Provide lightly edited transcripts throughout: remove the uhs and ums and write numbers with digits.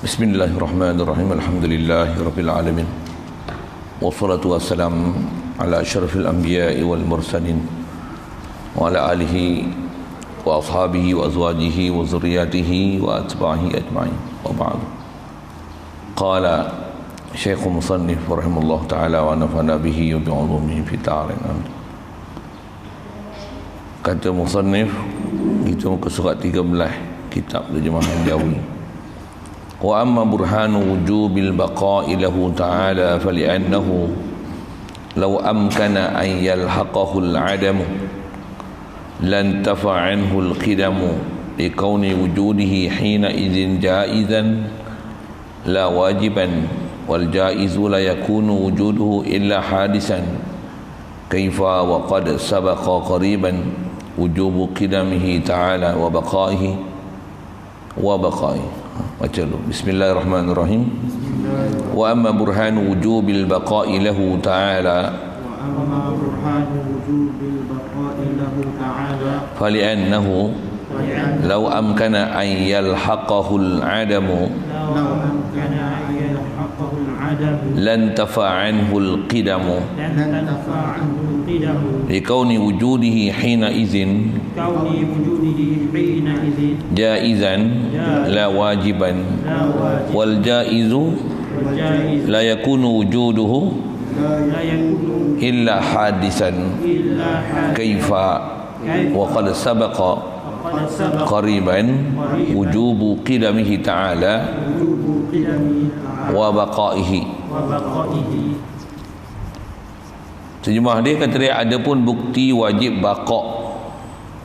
Bismillahirrahmanirrahim. Alhamdulillahirabbil alamin. Wassalatu wassalamu ala asyrafil anbiya'i wal mursalin wa ala alihi wa ashabihi wa azwajihi wa zurriyyatihi wa atba'ihi ajma'in. Wa ba'du. Qala Syekh Musannif rahimahullah ta'ala wa nafa'ana bihi wa bi'ulumihi fi ta'arin. Kata Musannif, itu muka surat 13 kitab terjemahan Jawi. Wa amma burhanu wujubil baqa'i lahu ta'ala fali'annahu law amkana an yalhaqahu al-'adamu lan tafa'anhu al-qidamu liqawni wujudihi hina idzin ja'izan la wajiban wal ja'izu la yakunu wujuduhu illa hadisan kaifa wa qad sabaqa qariban wujubu qidamihi ta'ala wa baqa'ihi baca dulu. Bismillahirrahmanirrahim. Wa amma burhanu wujubil baqa'i lahu ta'ala fali'annahu law amkana an yalhaqahu al-'adamu lan tafa'anhu al-qidamu liqawni wujudihi hina izin jaizan la wajiban wal jaizu la yakunu wujuduhu illa hadisan kaifa wa qad sabaqa qariban wujubu qidamihi ta'ala wa baqaihi. Terjemah dia kata dia, ada pun bukti wajib baqa',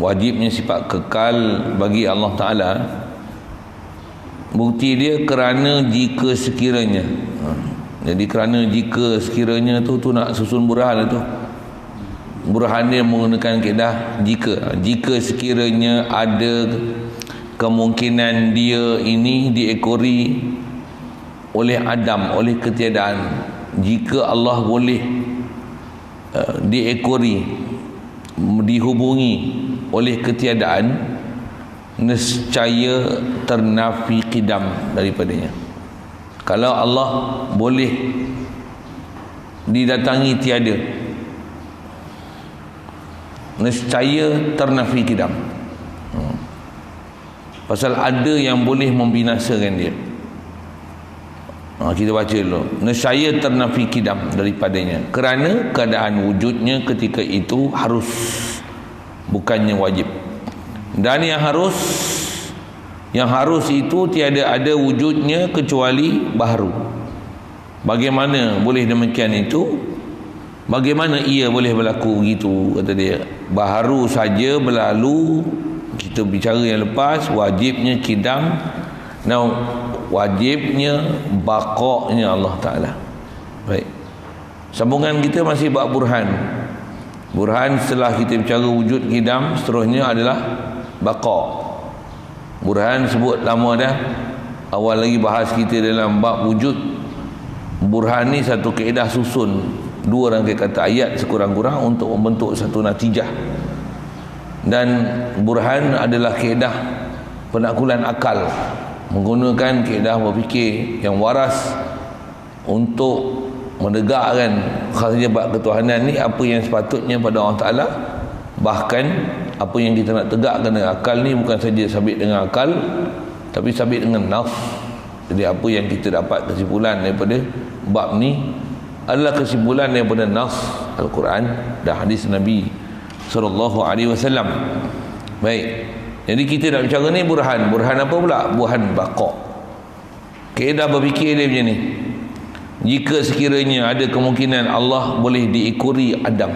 wajibnya sifat kekal bagi Allah Ta'ala. Bukti dia kerana jika sekiranya, jadi kerana jika sekiranya tu nak susun burhan tu, burhan dia menggunakan kaedah jika sekiranya ada kemungkinan dia ini diekori oleh Adam, oleh ketiadaan. Jika Allah boleh diekori, dihubungi oleh ketiadaan, nescaya ternafi qidam daripadanya. Kalau Allah boleh didatangi tiada, nescaya ternafi qidam. Pasal ada yang boleh membinasakan dia. Kita baca dulu. Nescaya ternafi qidam daripadanya, kerana keadaan wujudnya ketika itu harus, bukannya wajib. Dan yang harus itu tiada ada wujudnya kecuali baharu. Bagaimana boleh demikian itu? Bagaimana ia boleh berlaku begitu? Kata dia, baharu saja berlalu. Kita bicara yang lepas, wajibnya qidam. Now, wajibnya baqa'nya Allah Ta'ala. Baik, sambungan kita masih bab burhan. Burhan setelah kita bicara wujud qidam, seterusnya adalah baqa'. Burhan sebut lama dah. Awal lagi bahas kita dalam bab wujud. Burhan ni satu kaedah susun, dua rangkai kata ayat sekurang-kurang untuk membentuk satu natijah. Dan burhan adalah kaedah penaklukan akal, menggunakan kaedah berfikir yang waras untuk menegakkan khasnya bab ketuhanan ni, apa yang sepatutnya pada Allah Ta'ala. Bahkan apa yang kita nak tegakkan dengan akal ni bukan saja sabit dengan akal, tapi sabit dengan nafs. Jadi apa yang kita dapat kesimpulan daripada bab ni adalah kesimpulan daripada nafs Al-Quran dan hadis Nabi SAW. Baik, jadi kita nak bicara ni burhan. Burhan apa pula? Burhan baqa'. Kaedah berfikir dia macam ni. Jika sekiranya ada kemungkinan Allah boleh diekori Adam,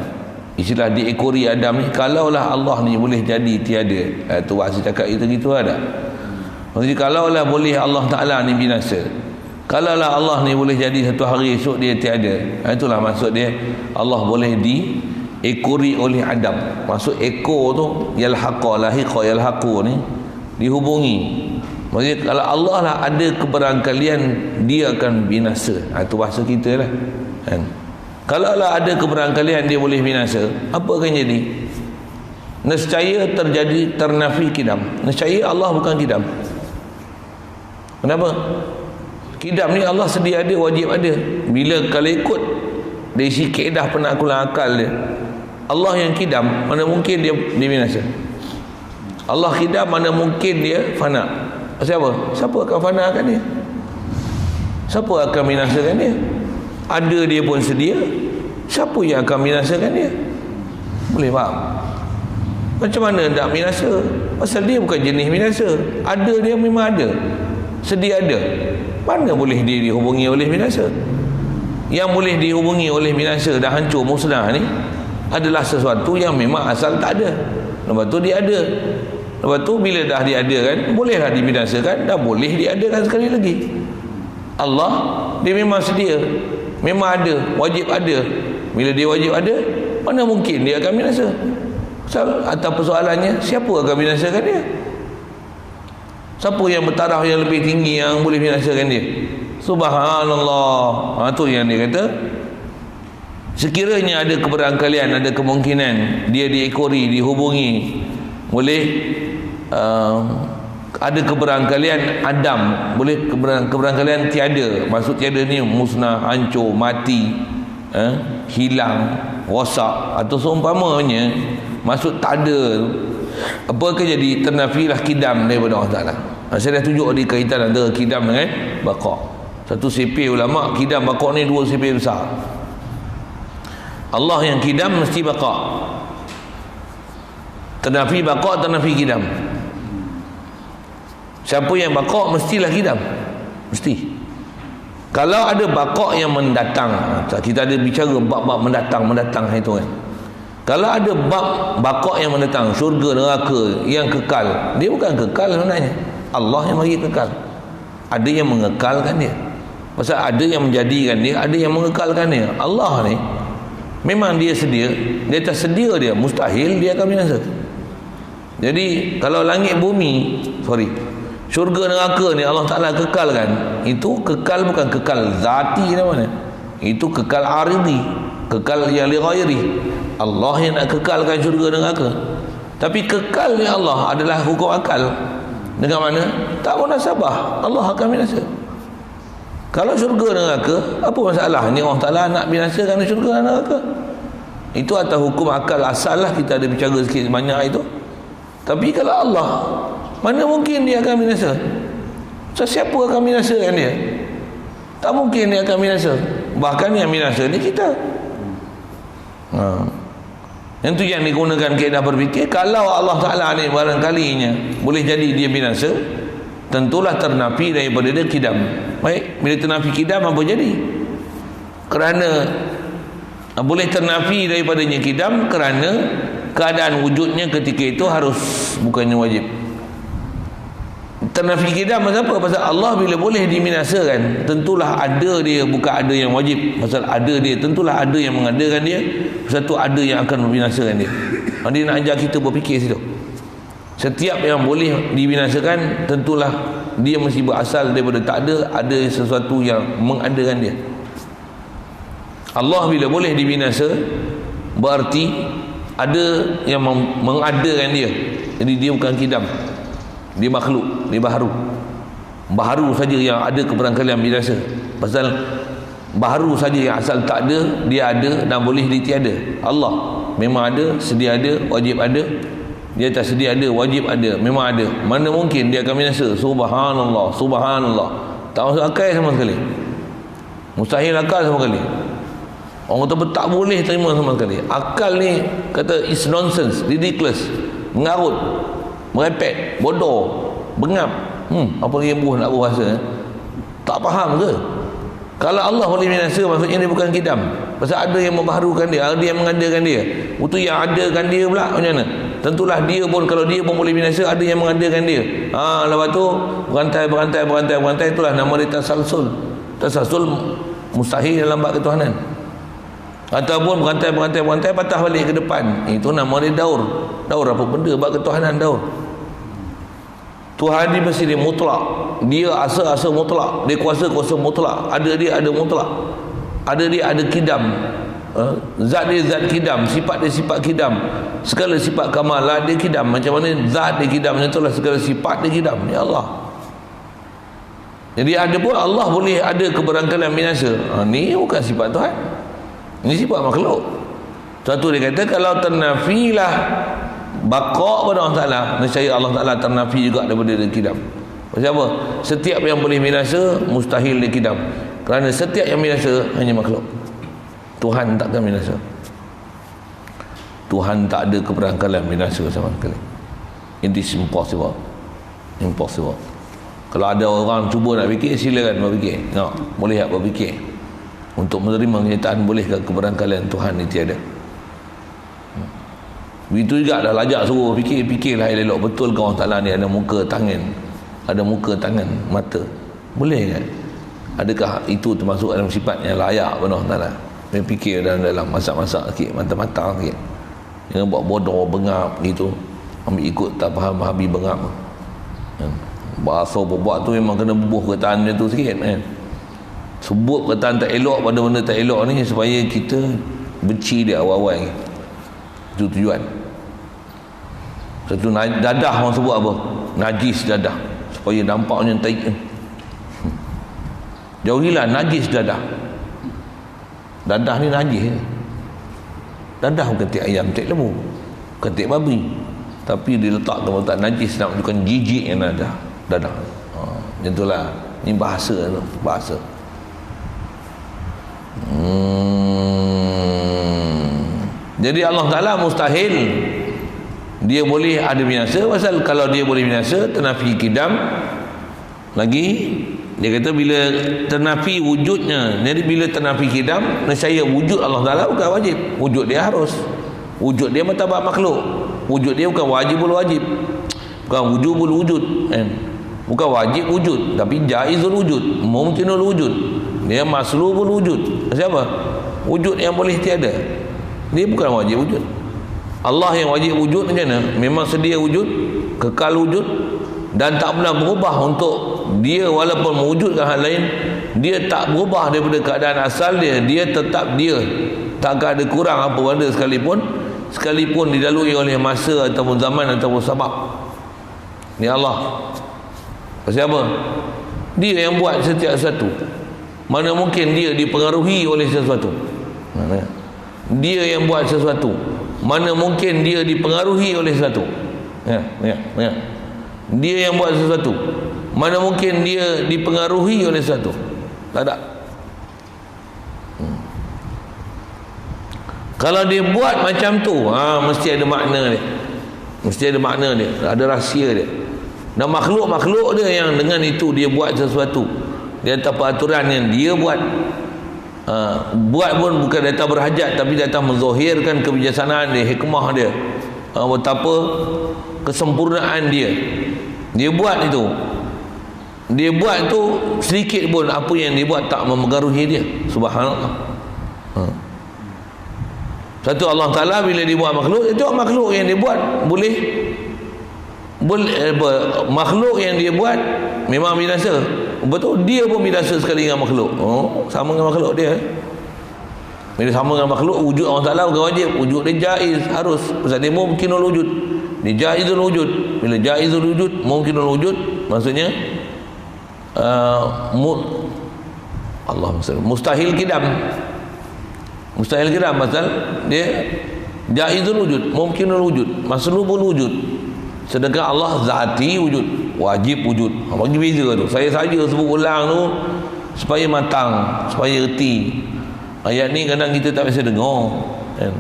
istilah diekori Adam ni, kalaulah Allah ni boleh jadi tiada, tu bahasa cakap kita gitu ada. Maksudnya kalaulah boleh Allah Ta'ala ni binasa, kalaulah Allah ni boleh jadi satu hari esok dia tiada, itulah maksud dia Allah boleh diekori oleh Adam. Maksud ekor tu yalhaqa, lahiqa yalhaqu ni dihubungi. Maksudnya kalau Allah lah ada keberangkalian, dia akan binasa. Itu bahasa kita lah kan? Kalau lah ada keberangkalian dia boleh binasa, apa akan jadi? Nescaya terjadi ternafi qidam. Nescaya Allah bukan qidam. Kenapa? Kidam ni Allah sedia ada, wajib ada. Bila kalau ikut dari si kaedah penaklukan akal dia, Allah yang kidam, mana mungkin dia binasa? Allah kidam, mana mungkin dia fana? Siapa? Siapa akan fanakan dia? Siapa akan binasakan dia? Ada dia pun sedia. Siapa yang akan binasakan dia? Boleh faham? Macam mana tak binasa? Pasal dia bukan jenis binasa. Ada dia memang ada, sedia ada. Mana boleh dia dihubungi oleh binasa? Yang boleh dihubungi oleh binasa dah hancur musnah ni adalah sesuatu yang memang asal tak ada. Lepas tu dia ada. Lepas tu bila dah diadakan, bolehlah dibinasakan, dah boleh diadakan sekali lagi. Allah dia memang sedia, memang ada, wajib ada. Bila dia wajib ada, mana mungkin dia akan binasa? Atau persoalannya, siapa akan binasakan dia? Siapa yang bertaraf yang lebih tinggi yang boleh binasakan dia? Subhanallah. Tu yang dia kata, sekiranya ada keberangkalian, ada kemungkinan dia diekori, dihubungi oleh ada keberangkalian Adam, boleh keberangkalian tiada. Maksud tiada ni musnah, hancur, mati, hilang, rosak atau seumpamanya. Maksud tak ada. Apakah jadi? Ternafilah kidam daripada Allah Ta'ala. Saya dah tunjuk di kaitan antara kidam dengan baqa'. Satu sipir ulama, kidam baqa' ni dua sipir besar. Allah yang kidam mesti baqa'. Ternafi baqa', ternafi kidam. Siapa yang baqa' mestilah kidam. Mesti. Kalau ada baqa' yang mendatang, kita ada bicara bab-bab mendatang itu kan. Kalau ada bab baqa' yang mendatang, syurga, neraka yang kekal, dia bukan kekal sebenarnya. Allah yang bagi kekal. Ada yang mengekalkan dia. Pasal ada yang menjadikan dia, ada yang mengekalkan dia. Allah ni memang dia sedia, dia tersedia dia, mustahil dia akan binasa. Jadi kalau langit bumi, syurga neraka ni Allah Ta'ala kekalkan. Itu kekal bukan kekal zati namanya. Itu kekal aridi, kekal yang li ghairi. Allah yang nak kekalkan syurga neraka. Tapi kekalnya Allah adalah hukum akal. Dengan mana? Tak munasabah, Allah akan binasa. Kalau syurga neraka, apa masalah? Ni Allah Ta'ala nak binasakan syurga neraka. Itu atas hukum akal asal lah, kita ada bicara sikit banyak itu. Tapi kalau Allah, mana mungkin dia akan binasa? So, siapa akan binasakan dia? Tak mungkin dia akan binasa. Bahkan yang binasa ni kita. Yang tu yang digunakan kaedah berfikir. Kalau Allah Ta'ala ni barangkalinya boleh jadi dia binasa, tentulah ternafi daripada dia kidam. Baik, bila ternafi kidam apa jadi? Kerana boleh ternafi daripadanya kidam kerana keadaan wujudnya ketika itu harus, bukannya wajib. Ternafi kidam pasal apa? Pasal Allah bila boleh dibinasakan, tentulah ada dia, bukan ada yang wajib. Pasal ada dia, tentulah ada yang mengadakan dia. Pasal tu ada yang akan membinasakan dia. Dia nak ajar kita berfikir situ. Setiap yang boleh dibinasakan, tentulah dia mesti berasal daripada tak ada sesuatu yang mengadakan dia. Allah bila boleh dibinasa, berarti ada yang mengadakan dia. Jadi dia bukan kidam, dia makhluk, dia baharu saja yang ada keberangkalian binasa. Pasal baharu saja yang asal tak ada, dia ada dan boleh ditiada. Allah memang ada, sedia ada, wajib ada. Dia tak sedia ada, wajib ada, memang ada. Mana mungkin dia akan binasa? Subhanallah, subhanallah. Tak masuk akal sama sekali. Mustahil akal sama sekali. Orang kata tak boleh terima sama sekali. Akal ni kata is nonsense, ridiculous, mengarut, merepek, bodoh, bengap. Apa lagi nak berbahasa? Tak faham ke? Kalau Allah boleh binasa, maksudnya dia bukan kidam. Pasal ada yang membaharukan dia, ada yang mengadakan dia. Itu yang adakan dia pula macam mana? Tentulah dia pun, kalau dia pun boleh binasa, ada yang mengadakan dia. Lepas tu berantai, itulah nama dia tasalsul. Tasalsul mustahil dalam bab ketuhanan. Ataupun berantai patah balik ke depan. Itu nama dia daur. Daur apa benda? Bab ketuhanan daur. Tuhan ni mesti dia mutlak. Dia asa mutlak. Dia kuasa mutlak. Ada dia ada mutlak. Ada dia ada kidam. Zat dia zat kidam. Sifat dia sifat kidam. Segala sifat kamalat dia kidam. Macam mana zat dia kidam, macam itulah segala sifat dia kidam. Ya Allah. Jadi ada pun Allah boleh ada keberangkalan binasa. Ni bukan sifat Tuhan, ini sifat makhluk. Satu dia kata kalau ternafilah baqa pada Allah Ta'ala, nescaya Allah Ta'ala ternafi juga daripada dia kidam. Pasal apa? Setiap yang boleh binasa mustahil dia kidam, kerana setiap yang binasa hanya makhluk. Tuhan takkan binasa. Tuhan tak ada keberangkalan binasa sama sekali. It is impossible. Impossible. Kalau ada orang cuba nak fikir, silakan berfikir. No, boleh tak berfikir untuk menerima kenyataan bolehkah keberangkalan Tuhan ini tiada. Begitu juga dah lajak suruh fikirlah elok betul ke Allah Ta'ala ni ada muka tangan, ada muka tangan mata, boleh kan? Adakah itu termasuk dalam sifat yang layak pada Allah Ta'ala? Dia fikir dalam masak-masak sikit, mata-mata sikit, jangan buat bodoh bengap gitu, ambil ikut tak faham habis bengap. Bahasa berbuat tu memang kena bubuh perkataan macam tu sikit kan. Sebut perkataan tak elok pada benda tak elok ni supaya kita benci dia awal-awal. Itu tujuan. Satu dadah orang sebut apa? Najis dadah, supaya nampaknya taik. Jauhilah najis dadah. Dadah ni najis. Dadah bukan tik ayam, tik lembu, bukan tik babi, tapi dia letak tak najis nak menunjukkan jijik yang dadah. Macam itulah. Ini bahasa tu, bahasa. Jadi Allah Ta'ala mustahil dia boleh ada binasa. Pasal kalau dia boleh binasa, ternafi kidam. Lagi dia kata bila ternafi wujudnya, jadi bila ternafi kidam, nescaya wujud Allah Ta'ala bukan wajib. Wujud dia harus. Wujud dia martabat makhluk. Wujud dia bukan wajibul wajib, bukan wujubul wujud kan? Bukan wajib wujud, tapi jaizul wujud, mungkinul wujud. Dia maslubul wujud. Siapa? Wujud yang boleh tiada. Dia bukan wajib wujud. Allah yang wajib wujud macam mana? Memang sedia wujud, kekal wujud, dan tak pernah berubah untuk dia. Walaupun mewujudkan hal lain, dia tak berubah daripada keadaan asal dia. Dia tetap dia, tak ada kurang apa benda sekalipun dilalui oleh masa ataupun zaman ataupun sebab. Ni Allah. Pasal apa? Dia yang buat setiap sesuatu. Mana mungkin dia dipengaruhi oleh sesuatu? Dia yang buat sesuatu. Mana mungkin dia dipengaruhi oleh sesuatu? Dia yang buat sesuatu. Mana mungkin dia dipengaruhi oleh sesuatu? Tak ada. Kalau dia buat macam tu, mesti ada makna dia. Mesti ada makna dia, ada rahsia dia. Dan makhluk-makhluk dia yang dengan itu dia buat sesuatu di atas peraturan yang dia buat. Buat pun bukan datang berhajat, tapi datang menzahirkan kebijaksanaan dia, hikmah dia, betapa kesempurnaan dia. Dia buat itu. Dia buat itu sedikit pun apa yang dia buat tak memengaruhi dia. Subhanallah. Satu Allah Ta'ala bila dia buat makhluk, itu makhluk yang dia buat boleh makhluk yang dia buat memang binasa. Betul, dia pun binasa sekali dengan makhluk. Sama dengan makhluk dia. Bila sama dengan makhluk, wujud Allah Ta'ala bukan wajib, wujud dia jaiz, harus. Pasal dia mungkinul wujud, dia jaizul wujud. Bila jaizul wujud, mungkinul wujud, maksudnya Allah mustahil kidam. Mustahil kidam pasal dia jaizul wujud, mungkinul wujud, maslubul wujud. Sedangkan Allah zati wujud, wajib wujud. Bagi beza tu. Saya saja sebut ulang tu supaya matang, supaya erti. Ayat ni kadang kita tak biasa dengar kan?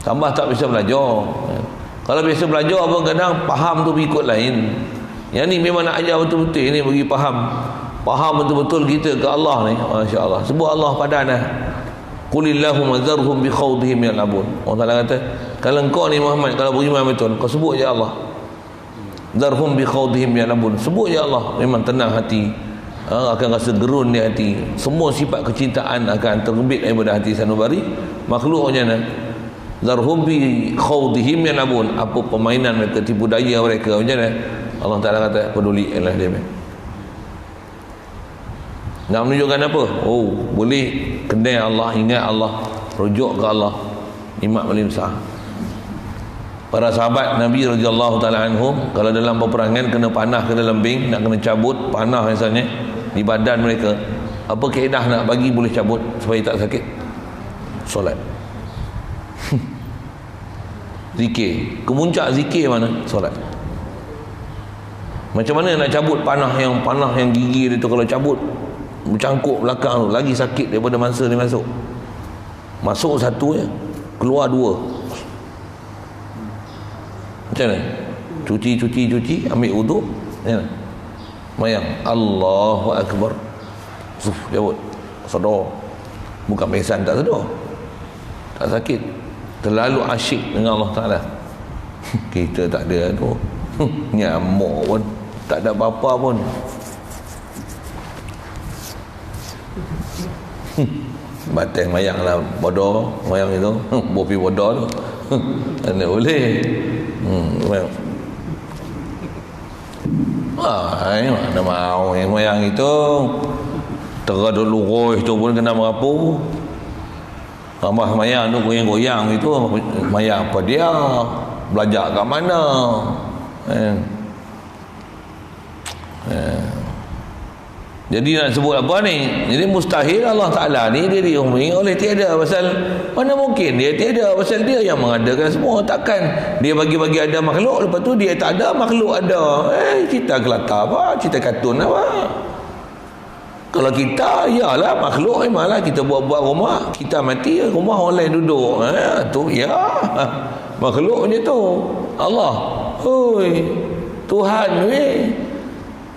Tambah tak biasa belajar kan? Kalau biasa belajar pun kadang faham tu ikut lain. Yang ni memang nak ajar betul-betul ni bagi faham betul-betul kita ke Allah ni. Masya Allah. Sebut Allah padan lah. Qulillahumma zarhum bi khawdihim yal'abun. Allah Ta'ala kata, kalau engkau ni Muhammad, kalau beriman betul, kau sebut je Allah. Zarhum bi khawdihim yal'abun. Sebut je Allah. Memang tenang hati, akan rasa gerun di hati. Semua sifat kecintaan akan terbit daripada hati sanubari. Makhluk macam mana? Zarhum bi khawdihim yal'abun. Apa permainan mereka, tipu daya mereka macam mana? Allah Ta'ala kata peduli Allah dia. Nak menunjukkan apa? Boleh kenal Allah, ingat Allah, rujuk ke Allah. Nikmat paling besar. Para sahabat Nabi radhiyallahu taala anhum, kalau dalam peperangan kena panah ke dalam bing, nak kena cabut panah misalnya, di badan mereka, apa kaedah nak bagi boleh cabut supaya tak sakit? Solat. Zikir. Kemuncak zikir mana? Solat. Macam mana nak cabut panah yang gigi dia tu, kalau cabut bercangkuk belakang tu lagi sakit daripada masa dia masuk. Masuk satu je, keluar dua. Macam mana? Cuci, ambil wuduk, ya. Mayang, Allahu Akbar, cabut, sedar. Bukan pingsan, tak sedar, tak sakit, terlalu asyik dengan Allah Ta'ala. Kita tak ada tu. Nyamuk pun tak ada apa-apa pun. Batas mayang lah bodoh, mayang itu bopi bodoh tu. Tak boleh. Mana mau yang mayang itu terada luruh tu pun kena merapu. Tambah mayang tu goyang-goyang itu, mayang apa dia? Belajar kat mana? Jadi nak sebut apa ni? Jadi mustahil Allah Ta'ala ni dia dihukumi oleh tiada. Pasal mana mungkin dia tiada? Pasal dia yang mengadakan semua. Takkan dia bagi-bagi ada makhluk, lepas tu dia tak ada, makhluk ada. Cerita kelata apa? Cerita kartun apa? Kalau kita, yalah makhluk memanglah kita buat-buat rumah, kita mati, rumah orang lain duduk. Tu ya. Makhluk je tu. Allah. Hoi. Tuhan ni.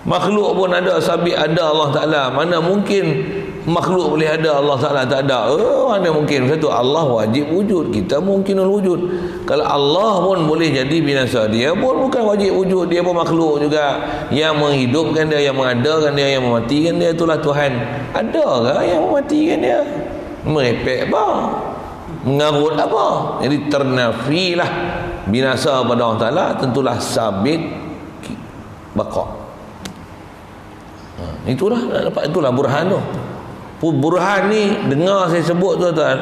Makhluk pun ada, sabit ada Allah Ta'ala. Mana mungkin makhluk boleh ada, Allah Ta'ala tak ada? Mana mungkin? Satu, Allah wajib wujud, kita mungkinul wujud. Kalau Allah pun boleh jadi binasa, dia pun bukan wajib wujud, dia pun makhluk juga. Yang menghidupkan dia, yang mengadakan dia, yang mematikan dia, itulah Tuhan. Ada ke yang mematikan dia? Merepek apa? Mengarut apa? Jadi ternafilah binasa pada Allah Ta'ala, tentulah sabit baqa. Itulah burhan tu. Burhan ni dengar saya sebut tu tuan,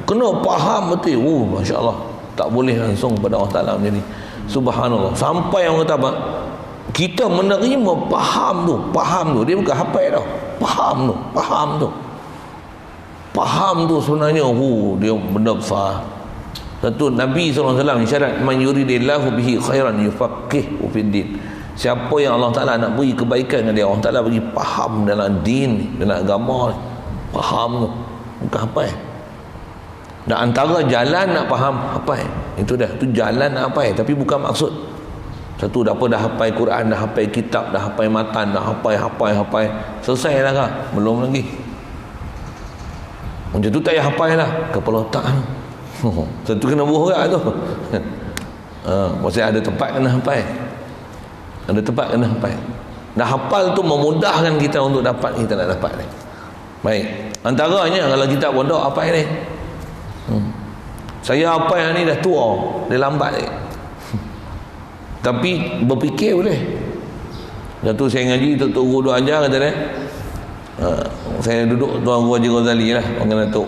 kena faham betul. Masya-Allah, tak boleh langsung pada Allah Taala macam ni. Subhanallah. Sampai orang kata apa? Kita menerima faham tu. Dia bukan hafal tau. Faham tu sebenarnya dia benda besar. Satu, Nabi SAW isyarat, man yuridillahu bihi khairan yufaqihu fid din. Siapa yang Allah Ta'ala nak beri kebaikan dengan dia, Allah Ta'ala bagi faham dalam din, dalam agama. Faham tu, bukan hafal. Dan antara jalan nak faham, hafal. Itu dah, tu jalan nak hafal, tapi bukan maksud. Satu, dah hafal Quran, dah hafal kitab, dah hafal matan, dah hafal. Selesai dah kah? Belum lagi. Macam tu tak payah hafal lah, kepala otak. Satu kena borak tu. Maksudnya ada tempat kena hafal. Ada tempat kena hafal. Dah hafal tu memudahkan kita untuk dapat kita nak dapat ni. Baik. Antaranya kalau kita pondok hafal ni. Saya hafal yang ni dah tua, dia lambat ni. Tapi berfikir boleh. Satu saya ngaji Tok Guru ajar kata dia. Saya duduk Tuan Guru Haji Ghazali lah, orang Datuk.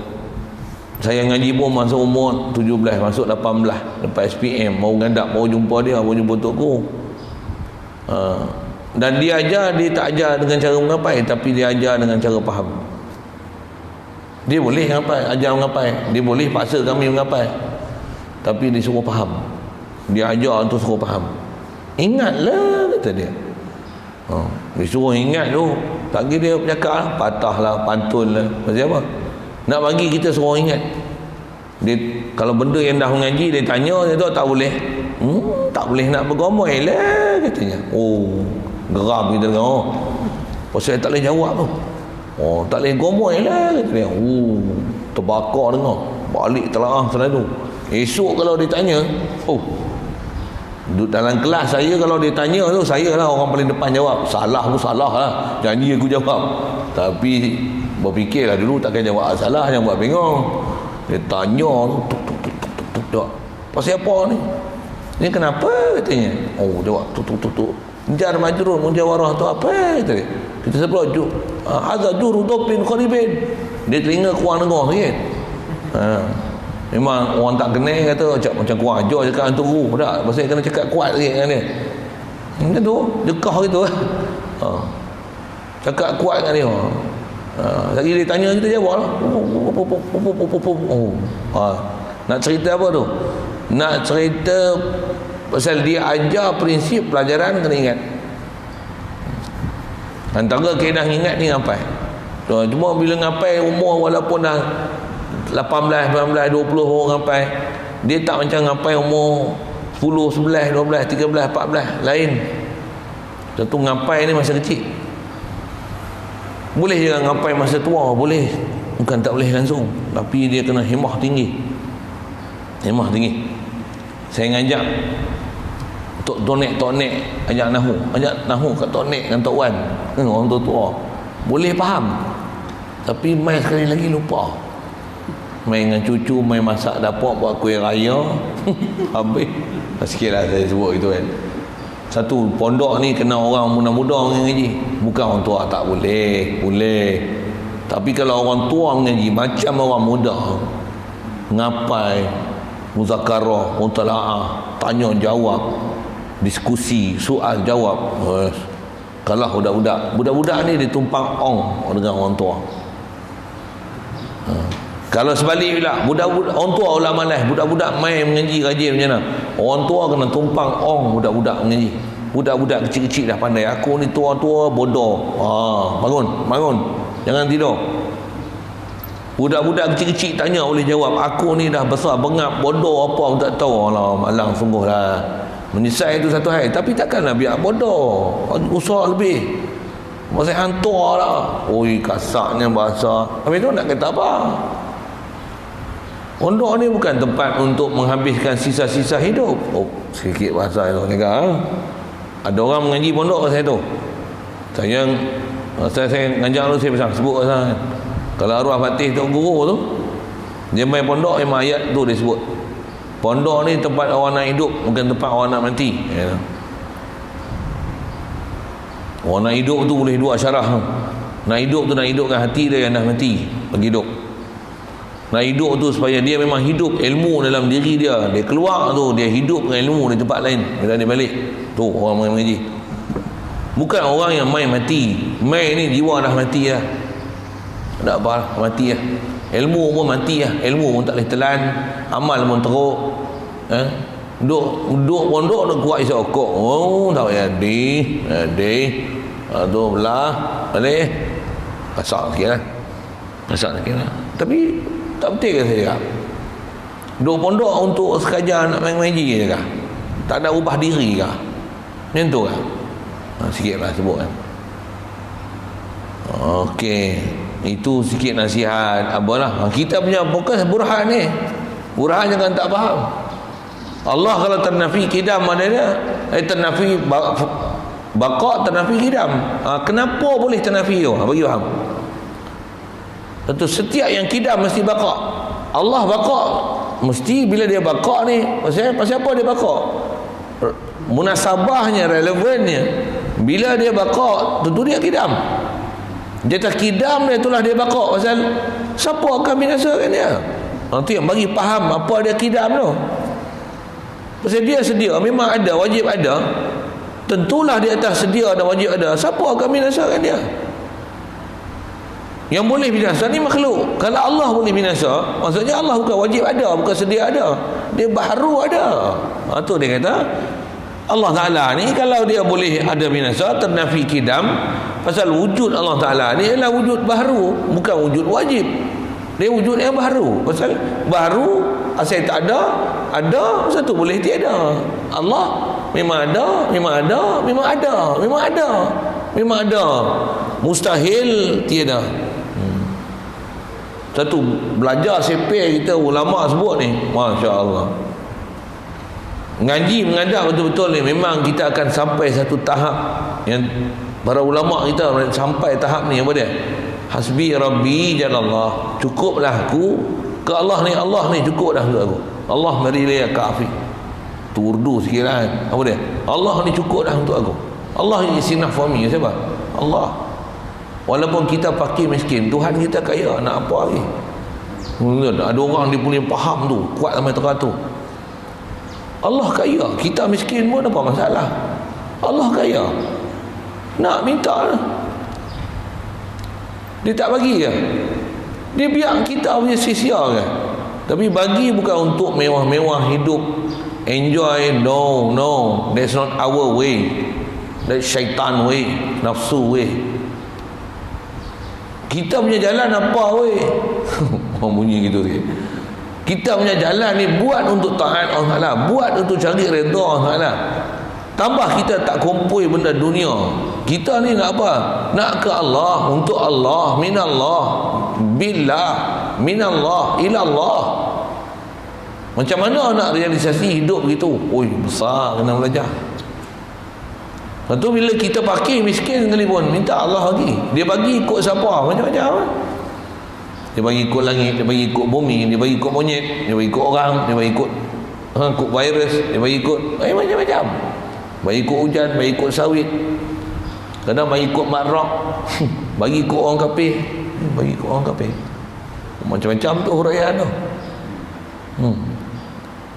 Saya ngaji pun masuk umur 17, masuk 18 lepas SPM, mau ngadap, mau jumpa dia, mau jumpa Tok Guru. Dan dia ajar, dia tak ajar dengan cara mengapai, tapi dia ajar dengan cara faham. Dia boleh mengapai, ajar mengapai, dia boleh paksa kami mengapai, tapi dia suruh faham. Dia ajar untuk suruh faham. Ingatlah, kata dia. Dia suruh ingat tu, tak kira dia bercakap lah, patah lah, pantun lah, macam apa. Nak bagi kita suruh ingat. Dia, kalau benda yang dah mengaji, dia tanya, dia tahu tak boleh. Tak boleh nak bergomoi lah, katanya. Geram kita dengar. Pasal tak boleh jawab tu. Tak boleh gomoi lah, katanya. Terbakar dengar. Balik telaah selalu. Esok kalau dia tanya, dalam kelas saya kalau dia tanya tu, saya lah orang paling depan jawab. Salah tu salah lah, janji aku jawab. Tapi berfikirlah dulu, takkan jawab salah, yang buat bingung. Dia tanya tu, pasal apa ni? Ni kenapa, katanya. Jawab tu. Jar majrur munjawarah tu apa, kata dia. Kita sebut hadza juru dhabin qaribin. Dia telinga kurang dengar sikit. Memang orang tak kenal kata macam kurang ajar cakap hantu guru. Tak, pasal kena cakap kuat sikit dengan dia. Macam tu, dekah gitu. Cakap kuat dengan dia. Lagi dia tanya, kita jawab lah. Nak cerita apa tu? Nak cerita pasal dia ajar prinsip pelajaran kena ingat. Antara kaedah ingat ni ngapai. Cuma bila ngapai umur walaupun dah 18, 19, 20 orang ngapai, dia tak macam ngapai umur 10, 11, 12, 13, 14 lain. Satu ngapai ni masa kecil. Boleh je ngapai masa tua, boleh. Bukan tak boleh langsung, tapi dia kena himmah tinggi. Himmah tinggi. Saya ngajak Tok Nek ajak Nahu kat Tok Nek dengan Tok Wan, orang tua-tua boleh faham, tapi main sekali lagi lupa. Main dengan cucu, main masak dapur, buat kuih raya. Habis sikit lah saya sebut itu kan. Satu pondok ni kena orang muda-muda mengaji, bukan orang tua tak boleh. Tapi kalau orang tua mengaji macam orang muda, ngapai, muzakarah, mutalaah, tanya jawab, diskusi, soal jawab. Kalah budak-budak ni ditumpang ong dengan orang tua. Kalau sebalik pula, budak-budak orang tua ulah malas, budak-budak main mengaji rajin macam mana? Orang tua kena tumpang ong budak-budak mengaji. Budak-budak kecil-kecil dah pandai. Aku ni tua-tua bodoh. Bangun. Jangan tidur. Budak-budak kecil-kecil tanya boleh jawab. Aku ni dah besar bengap bodoh apa pun tak tahu. Alah, malang sungguhlah. Menyesal itu satu hal, tapi takkanlah biar bodoh. Usaha lebih. Masa hantar lah. Oi, kasarnya bahasa. Habis tu nak kata apa? Pondok ni bukan tempat untuk menghabiskan sisa-sisa hidup. Sikit bahasa itu ni kan. Ada orang mengaji pondok saya tu. Saya ngajak tu saya pesan sebut pasal. Kalau arwah Fatih Tok Guru tu, dia main pondok memang ayat tu dia sebut. Pondok ni tempat orang nak hidup, bukan tempat orang nak mati. Ya. Orang nak hidup tu boleh dua syarah. Nak hidup tu nak hidupkan hati dia yang dah mati bagi hidup. Nak hidup tu supaya dia memang hidup ilmu dalam diri dia. Dia keluar tu, dia hidup dengan ilmu di tempat lain. Bila dia balik, tu orang main mengaji. Bukan orang yang main mati. Main ni jiwa dah mati lah. Tak apa, mati lah. Ilmu pun mati lah. Ilmu pun tak boleh telan. Amal pun teruk. Duduk pondok nak kuat isi okok. Tak payah tu belah balik. Kasar sikit lah. Tapi tak betul ke saya cakap? Duduk pondok untuk sekadar nak main mengaji je kah? Tak ada ubah diri kah? Macam tu kah? Sikit lah sebut kan. Okey, itu sikit nasihat. Apalah, kita punya fokus burhan ni. Burhan jangan tak faham. Allah kalau ternafi kidam ada dia, ternafi baqa, ternafi kidam. Kenapa boleh ternafi tu? Bagi faham. Tentu setiap yang kidam mesti baqa. Allah baqa mesti bila dia baqa ni, pasal apa dia baqa? Munasabahnya, relevannya. Bila dia baqa, tentu dia kidam. Dia tak kidam dia, itulah dia baqa. Pasal siapa akan binasakan dia? Itu yang bagi faham apa dia kidam tu. Pasal dia sedia, memang ada, wajib ada. Tentulah di atas sedia dan wajib ada. Siapa akan binasakan dia? Yang boleh binasa ni makhluk. Kalau Allah boleh binasa, maksudnya Allah bukan wajib ada, bukan sedia ada. Dia baharu ada. Itu dia kata Allah Ta'ala ni kalau dia boleh ada binasa, ternafi kidam. Pasal wujud Allah Ta'ala ni adalah wujud baharu, bukan wujud wajib. Dia wujud yang baharu. Pasal baharu asal tak ada, satu boleh tiada. Allah memang ada, memang ada. Mustahil tiada. Satu belajar sepir kita ulama sebut ni, masya-Allah. Ngaji mengadap betul-betul ni memang kita akan sampai satu tahap yang para ulama kita sampai tahap ni apa dia? Hasbi rabbi jalallah. Cukuplah aku ke Allah ni cukup dah untuk aku. Allah beri dia kafi. Tu urdu sikit lah. Apa dia? Allah ni cukup dah untuk aku. Allah is enough for me. Siapa? Allah. Walaupun kita fakir miskin, Tuhan kita kaya, nak apa lagi? Ada orang dia boleh faham tu, kuat sampai teratur. Allah kaya, kita miskin pun apa masalah? Allah kaya, nak minta lah. Dia tak bagi ke? Dia biar kita punya sia-sia ke? Tapi bagi bukan untuk mewah-mewah hidup, enjoy. No, that's not our way. That's syaitan way, nafsu way. Kita punya jalan apa way? Orang bunyi gitu dia. Kita punya jalan ni buat untuk taat Allah Ta'ala, buat untuk cari redha Allah Ta'ala. Tambah kita tak kumpul benda dunia. Kita ni nak apa? Nak ke Allah, untuk Allah, minallah, billah, minallah, ilallah. Macam mana nak realisasi hidup begitu? Oi, besar kena belajar. Lepas tu bila kita pakai miskin sekalipun, minta Allah bagi. Dia bagi ikut siapa? Macam-macam. Dia bagi ikut langit, dia bagi ikut bumi, dia bagi ikut monyet, dia bagi ikut orang, dia bagi ikut virus, dia bagi ikut macam-macam. Bagi ikut hujan, bagi ikut sawit. Kadang bagi ikut makrok, bagi ikut orang kafir, bagi ikut orang kafir. Macam-macam tu huraian tu.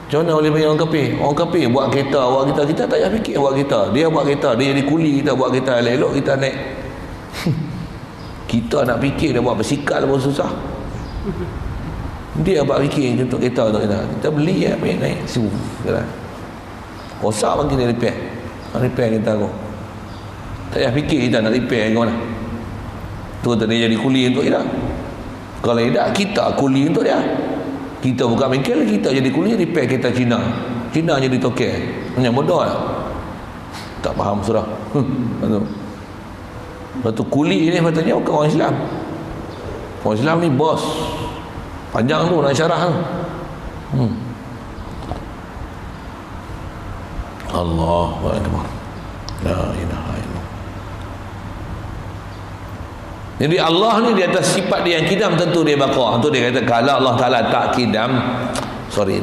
Macam mana boleh bagi orang kafir? Orang kafir buat kereta, kita tak payah fikir buat kereta. Dia buat kereta, dia jadi kuli kita buat kereta, elok kita naik. Kita nak fikir dia buat basikal pun susah. Dia buat fikir untuk kereta untuk kita beli ambil naik siu. Rosak bagi dia repair. Repair kita aku. Tak payah fikir kita nak repair ke mana. Tu tak dia jadi kuli untuk kita. Kalau tidak, kita kuli untuk dia. Kita buka bengkel, kita jadi kuli repair kereta Cina. Cina jadi token. Macam bodoh lah. Tak faham surah. Lepas tu kuli ni patutnya bukan orang Islam. Orang Islam ni bos. Panjang tu nak syarah tu. Allahu Akbar. La ilaha illallah. Jadi Allah ni di atas sifat dia yang kidam, tentu dia baqa. Tentu dia kata kalau Allah Ta'ala tak kidam,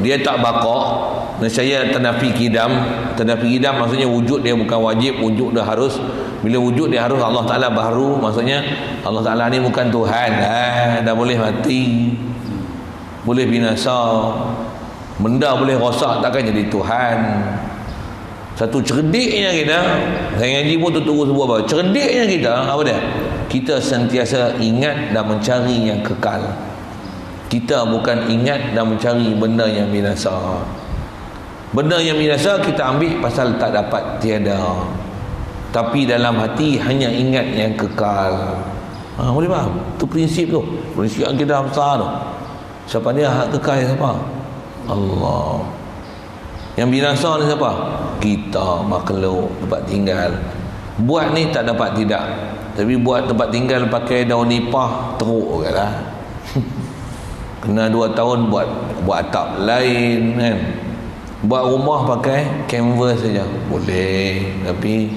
dia tak baqa, nescaya tanafi kidam. Tanafi kidam maksudnya wujud dia bukan wajib, wujud dia harus. Bila wujud dia harus Allah Ta'ala baharu, maksudnya Allah Ta'ala ni bukan Tuhan. Dah boleh mati, boleh binasa, benda boleh rosak, takkan jadi Tuhan. Satu cerdiknya kita, saya ngaji pun terus sebuah apa, cerdiknya kita apa dia? Kita sentiasa ingat dan mencari yang kekal. Kita bukan ingat dan mencari benda yang binasa. Benda yang binasa kita ambil pasal tak dapat, tiada. Tapi dalam hati hanya ingat yang kekal. Boleh faham? Itu prinsip tu. Prinsip akidah besar tu. Siapa dia hak kekal siapa? Allah. Yang binasa ni siapa? Kita, makhluk, tempat tinggal. Buat ni tak dapat tidak. Tapi buat tempat tinggal pakai daun nipah, teruk ke lah. Kena 2 tahun buat atap lain kan. Buat rumah pakai canvas saja. Boleh, tapi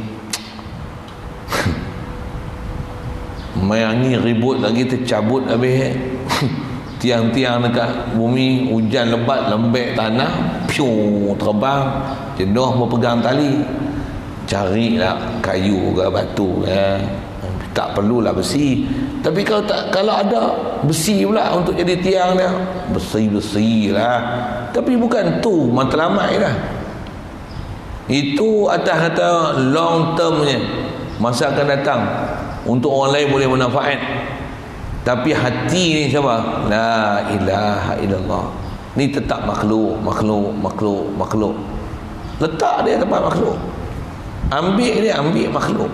main angin ribut lagi, tercabut habis. Tiang-tiang dekat bumi, hujan lebat, lembek tanah, piu terbang, jenuh berpegang tali. Carilah kayu ke batu ya. Tak perlulah besi. Tapi kalau ada besi pula untuk jadi tiang dia, besi lah. Tapi bukan tu matlamat lah. Itu atas kata long termnya, masa akan datang, untuk orang lain boleh bermanfaat. Tapi hati ni siapa? La ilaha illallah. Ni tetap makhluk. Letak dia tempat makhluk. Ambil makhluk.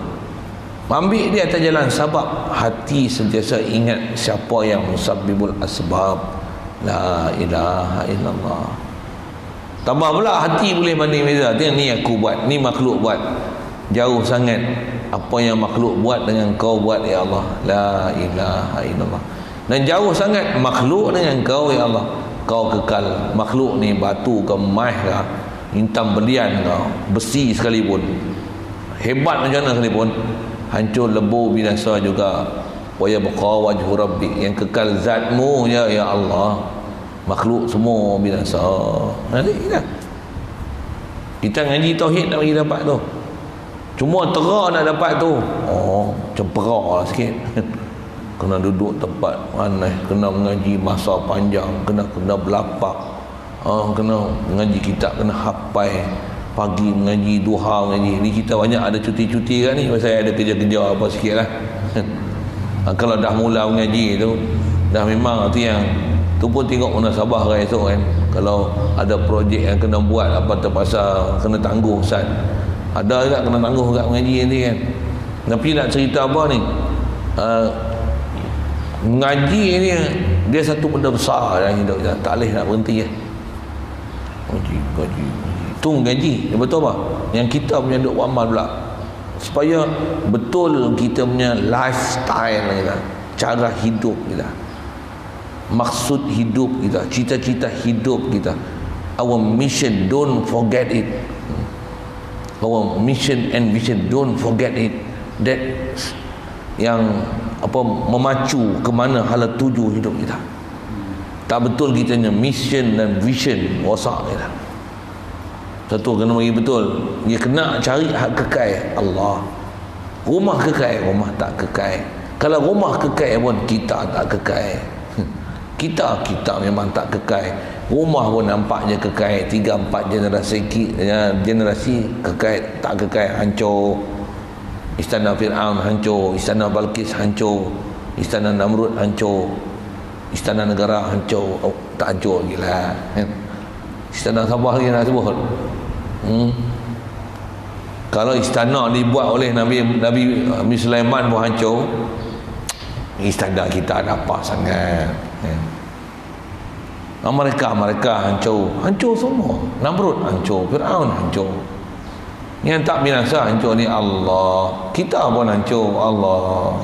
Ambil dia atas jalan sebab hati sentiasa ingat siapa yang musabbibul asbab. La ilaha illallah. Tambah pula hati boleh banding beza. Tengok ni aku buat, ni makhluk buat. Jauh sangat apa yang makhluk buat dengan kau buat ya Allah. La ilaha illallah. Dan jauh sangat makhluk dengan kau ya Allah. Kau kekal. Makhluk ni batu ke emas ke, intam berlian ke, besi sekalipun, hebat macam mana sekalipun, hancur lebur binasa juga. Wa yabqa wajhu rabbik, yang kekal zatmu ya Allah. Makhluk semua binasa. Nanti kita ngaji tauhid nak bagi dapat tu. Cuma terang nak dapat tu, macam perah lah sikit. Kena duduk tempat mana, kena mengaji masa panjang, kena belapak, kena mengaji kitab, kena hafal. Pagi mengaji, duha mengaji. Ni kita banyak ada cuti-cuti kan ni, saya ada kerja-kerja apa sikit lah. Kalau dah mula mengaji tu, dah memang tu yang tu pun tengok munasabah kan esok kan. Kalau ada projek yang kena buat apa terpaksa kena tangguh Ustaz. Ada juga kena tangguh kat mengaji nanti kan. Tapi nak cerita apa ni? Mengaji ni dia satu benda besar dalam hidup kita. Tak boleh nak berhenti ya. Gaji. Tu gaji. Dia betul apa? Yang kita punya duk amal pula. Supaya betul kita punya lifestyle kita, cara hidup kita, maksud hidup kita, cita-cita hidup kita, our mission, don't forget it. Our mission and vision, don't forget it. That yang memacu ke mana hala tuju hidup kita. Tak betul kita punya mission dan vision rosak kita. Satu kena bagi betul. Dia kena cari hak kekal Allah. Rumah kekal, rumah tak kekal. Kalau rumah kekal pun kita tak kekal. Kita memang tak kekal. Rumah pun nampaknya kekal. 3-4 generasi kekal, tak kekal, hancur. Istana Fir'aun hancur, istana Balqis hancur, istana Namrud hancur, istana negara hancur. Tak hancur lagi lah. Istana Sabah lagi nak sebut. Kalau istana dibuat oleh Nabi Sulaiman pun hancur, istana kita ada apa sangat. Mereka hancur semua. Namrud hancur, Fir'aun hancur. Yang tak binasa hancur ni Allah. Kita pun hancur Allah.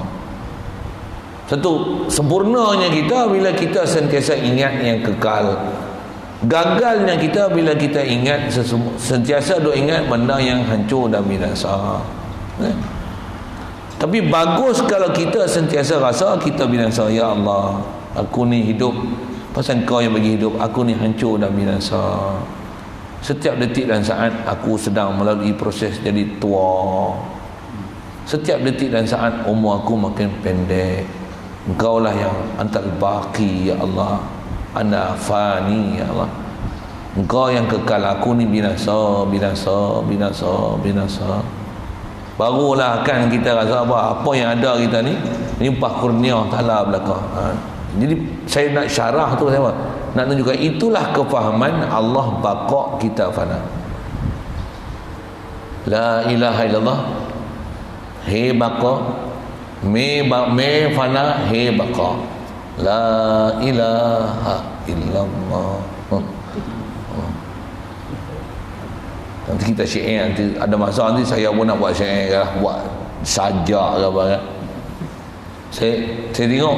Satu sempurnanya kita bila kita sentiasa ingat yang kekal. Gagalnya kita bila kita ingat sentiasa duk ingat benda yang hancur dan binasa. Tapi bagus kalau kita sentiasa rasa kita binasa. Ya Allah, aku ni hidup pasal Kau yang bagi hidup. Aku ni hancur dan binasa. Setiap detik dan saat aku sedang melalui proses jadi tua. Setiap detik dan saat umur aku makin pendek. Engkaulah yang antal baqi ya Allah. Ana fani ya Allah. Engkau yang kekal, aku ni binasa. Barulah kan kita rasa apa yang ada kita ni limpah kurnia Taala belaka. Jadi saya nak syarah tu saya nak tunjukkan itulah kefahaman Allah baqa kita fana. La ilaha illallah he baqa me fana he baqa. La ilaha illallah. Nanti kita syair, nanti ada masa nanti saya pun nak buat syair lah, buat sajak ke apa kan. Saya tengok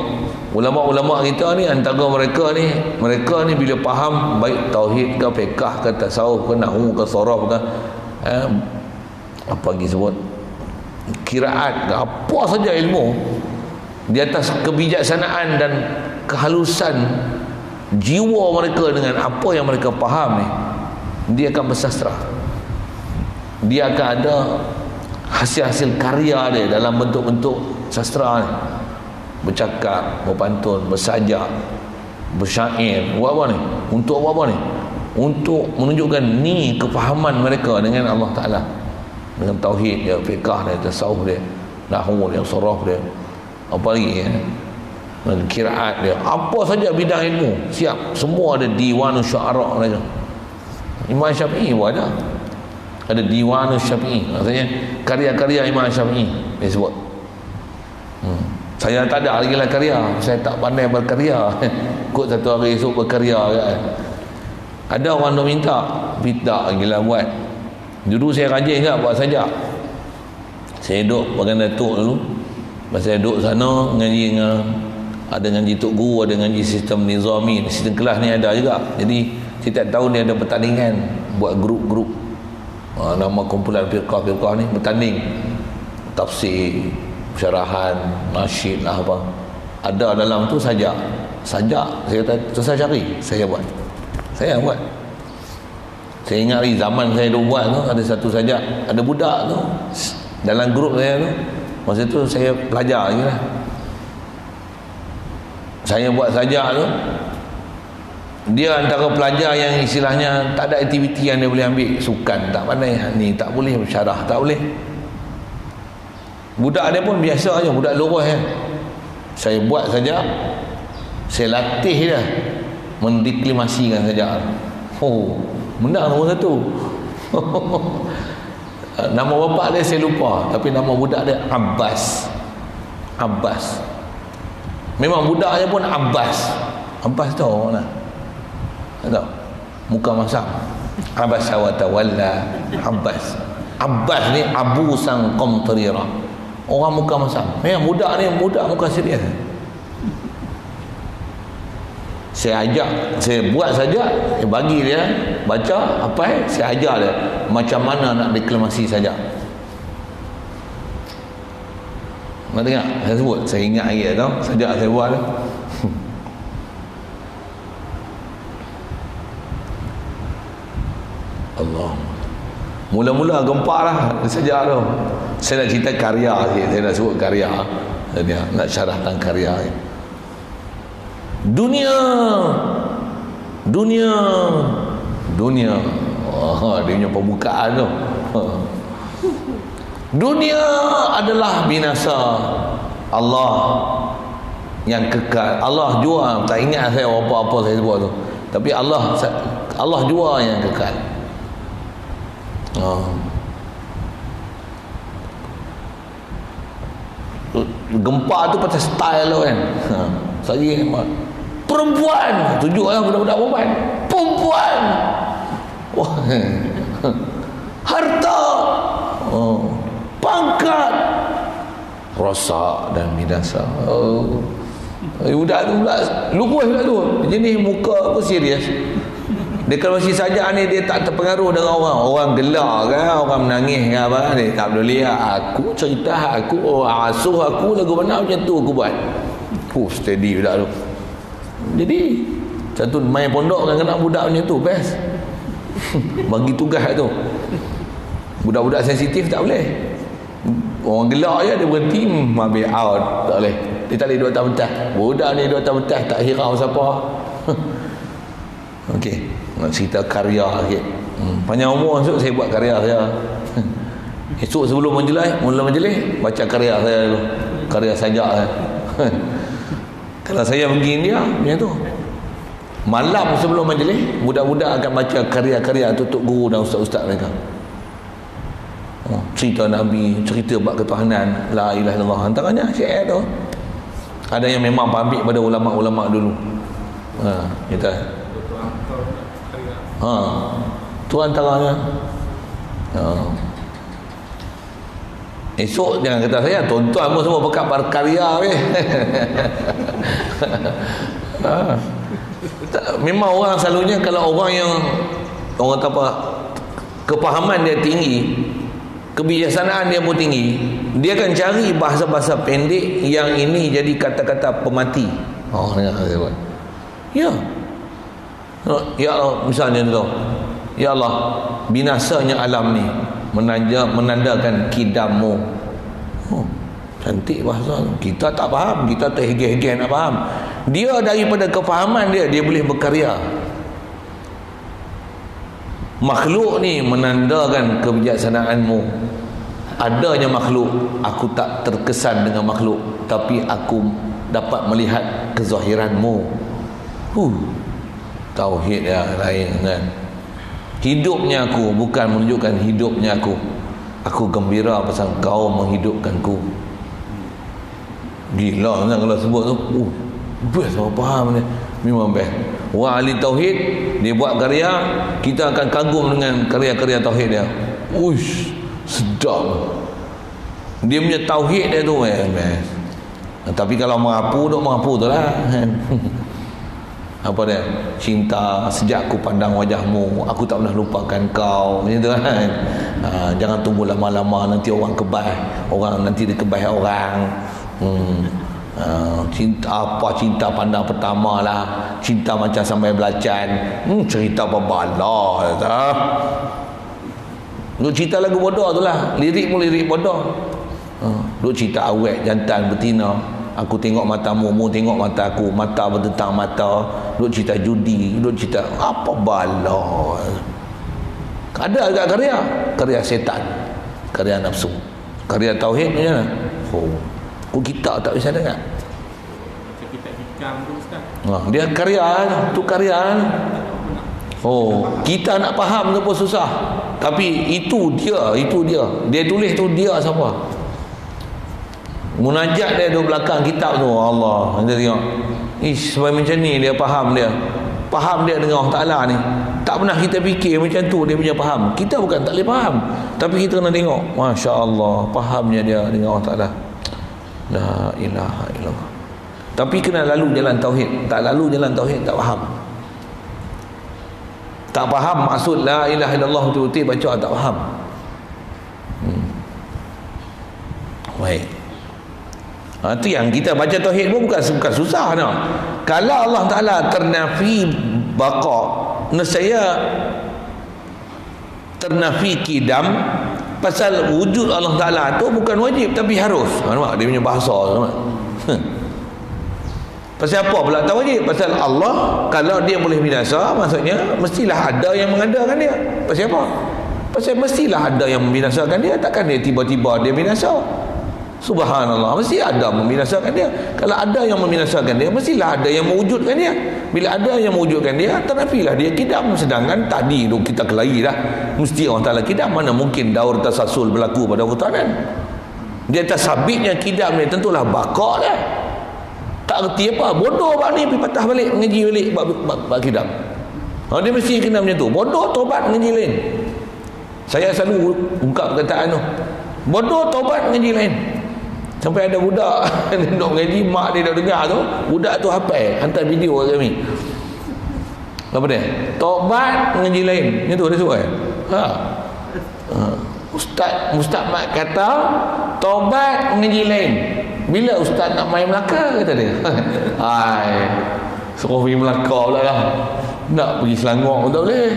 ulama-ulama kita ni, antara mereka ni bila faham baik tauhid ke fiqh ke tasawuf ke nahwu ke saraf ke apa lagi sebut qiraat ke apa saja ilmu, di atas kebijaksanaan dan kehalusan jiwa mereka dengan apa yang mereka faham ni, dia akan bersastra. Dia akan ada hasil-hasil karya dia dalam bentuk-bentuk sastra ni. Bercakap, berpantun, bersajak, bersyair. Buat apa ni? Untuk apa ni? Untuk menunjukkan ni kefahaman mereka dengan Allah Ta'ala, dengan tauhid dia, fiqh dia, tasawuf dia, nahwu dia, saraf dia, apa lagi ya? Qiraat dia, apa saja bidang ilmu siap, semua ada diwan syu'ara mereka. Imam Syafi'i pun ada diwan Syafi'i, maksudnya karya-karya Imam Syafi'i dia sebut. Saya tak ada lagi lah karya, saya tak pandai berkarya. Kut satu hari esok berkarya kan. Ada orang nak minta, tak lagi lah buat. Dulu saya rajin juga buat sajak. Saya duduk bagian Datuk dulu, masa saya duduk sana ngaji dengan ada ngaji Tok Guru, ada ngaji sistem nizami, sistem kelas ni ada juga. Jadi setiap tahun dia ada pertandingan, buat grup-grup, nama kumpulan firqah-firqah ni bertanding tafsir, syarahan, nasyid lah apa. Ada dalam tu sajak. Saya kata susah cari, saya buat. Saya ingat lagi zaman saya dulu buat tu, ada satu sajak, ada budak tu dalam grup saya tu. Masa tu saya pelajar lagi lah. Saya buat sajak tu, dia antara pelajar yang istilahnya tak ada aktiviti yang dia boleh ambil. Sukan tak pandai, ni tak boleh, syarah tak boleh. Budak dia pun biasa aja, budak lurus kan. Saya buat saja, saya latih dah mendeklimasikan saja. Menang nombor 1. Nama bapak dia saya lupa, tapi nama budak dia Abbas. Memang budaknya pun Abbas. Abbas tahu mana? Tak tahu. Muka masam. Abbas wa tawalla. Abbas ni Abu Sang Qamtarira. Orang muka masam. Memang budak ni budak muka serius. Saya ajak, saya buat saja, saya bagi dia baca apa, saya ajar dia macam mana nak deklamasi saja. Nak dengar? Saya sebut, saya ingat lagi tau, sejak saya buat tu. Allah. Mula-mula gempak lah sejak tu. Saya nak cerita karya sikit, saya nak sebut karya. Saya nak syarahkan karya ni. Dunia. Dia punya pembukaan tu. Dunia adalah binasa. Allah yang kekal. Allah jua, tak ingat saya apa-apa saya sebut tu. Tapi Allah jua yang kekal. Gempa tu pasal style tu kan. Saya perempuan, tunjuklah budak-budak perempuan. Wah. Harta, pangkat, rosak dan binasa. Budak tu pula lupa pula tu. Jenis muka apa serius. Dia kalau masih saja ni dia tak terpengaruh dengan orang gelak kan, orang menangis kan apa ni, tak boleh. Aku cerita aku, asuh aku lagu mana macam tu aku buat. Steady budak tu. Jadi satu main pondok kan kena budak macam tu best. Bagi tugas tu. Budak-budak sensitif tak boleh. Orang gelak je dia berhenti, habis out, tak boleh. Dia tak boleh duduk atas pentas. Budak ni duduk atas pentas tak hirau siapa. Okey, nak cerita karya sikit. Panjang umur esok saya buat karya saya. Esok sebelum mula majlis baca karya saya dulu. Karya sajak saya. Kalau saya pergi India macam tu. Malam sebelum majlis, budak-budak akan baca karya-karya tutup guru dan ustaz-ustaz mereka. Cerita Nabi, cerita bab ketuhanan, la ilaha illallah, antaranya syair tu. Ada yang memang pamit pada ulama-ulama dulu. Kita tu antaranya. Esok jangan kata saya, tuan-tuan pun semua pekat berkarya memang orang selalunya kalau orang yang orang kata apa, kepahaman dia tinggi, kebijaksanaan dia pun tinggi, dia akan cari bahasa-bahasa pendek yang ini jadi kata-kata pemati. Dengar saya buat. Ya Allah, misalnya tu, ya Allah, binasanya alam ni menandakan kidammu. Cantik bahasa. Kita tak faham, kita terhegeh-hegeh nak faham. Dia daripada kefahaman dia boleh berkarya. Makhluk ni menandakan kebijaksanaanmu. Adanya makhluk, aku tak terkesan dengan makhluk, tapi aku dapat melihat kezahiranmu. Tauhid yang lain kan. Hidupnya aku bukan menunjukkan hidupnya aku. Aku gembira pasal kau menghidupkanku. Gila kan kalau sebut tu. Best apa faham ni. Memang best. Orang ahli tauhid dia buat karya, kita akan kagum dengan karya-karya tauhid dia. Sedap. Dia punya tauhid dia tu best. Tapi kalau mengapu tu lah. Apa dia? Cinta sejak aku pandang wajahmu, aku tak pernah lupakan kau. Macam tu kan. Jangan tunggu lama-lama, nanti orang kebas. Orang nanti dikebas orang. Cinta pandang pertama lah, cinta macam sampai belacan. Cerita apa bala tak? Duk cerita lagu bodoh tu lah. Lirik pun lirik bodoh. Duk cerita awet jantan betina. Aku tengok matamu, mu tengok mata aku, mata bertentang mata. Duk cerita judi, duk cerita apa bala. Ada agak karya setan, karya nafsu, karya tauhid macam mana? Kita tak bisa dengar. Dia karya tu karya. Kita nak faham tu pun susah. Tapi itu dia. Dia tulis tu dia siapa? Munajat dia di belakang kitab tu. Allah, kita tengok. Sebab macam ni dia faham dia. Faham dia dengan Allah Ta'ala ni. Tak pernah kita fikir macam tu dia punya faham. Kita bukan tak boleh faham, tapi kita kena tengok. Masya Allah, fahamnya dia dengan Allah Ta'ala. La ilaha illallah. Tapi kena lalu jalan tauhid. Tak lalu jalan tauhid, tak faham. Tak faham maksud la ilaha illallah betul-betul baca tak faham. Baik. Itu yang kita baca tauhid pun bukan susah no. Kalau Allah Ta'ala ternafi baqa, nescaya ternafi kidam. Pasal wujud Allah Ta'ala tu bukan wajib tapi harus. Nampak dia punya bahasa nampak? Pasal apa pula tak wajib? Pasal Allah kalau dia boleh binasa, maksudnya mestilah ada yang mengadakan dia. Pasal apa? Pasal mestilah ada yang membinasakan dia. Takkan dia tiba-tiba dia binasa. Subhanallah, mesti ada membinasakan dia. Kalau ada yang membinasakan dia, mestilah ada yang mewujudkan dia. Bila ada yang mewujudkan dia, ternafilah dia kidam. Sedangkan tadi tu kita kelahi dah, mesti Allah Ta'ala kidam. Mana mungkin daur tasasul berlaku pada hutanan. Dia tersabitnya kidam ni tentulah bakar dah. Tak erti apa, bodoh bak ni pergi patah balik, mengaji balik bak kidam. Dia mesti kena macam tu. Bodoh tobat mengaji lain. Saya selalu ungkap perkataan tu. Bodoh tobat mengaji lain. Sampai ada budak duduk mengaji, mak dia dah dengar tu, budak tu hafal, hantar video kat kami. Apa dia? Tobat mengaji lain. Itu dia suruh. Ustaz Mat kata tobat mengaji lain. Bila ustaz nak main Melaka, kata dia. Suruh pergi Melaka pula lah. Nak pergi Selangor pun tak boleh.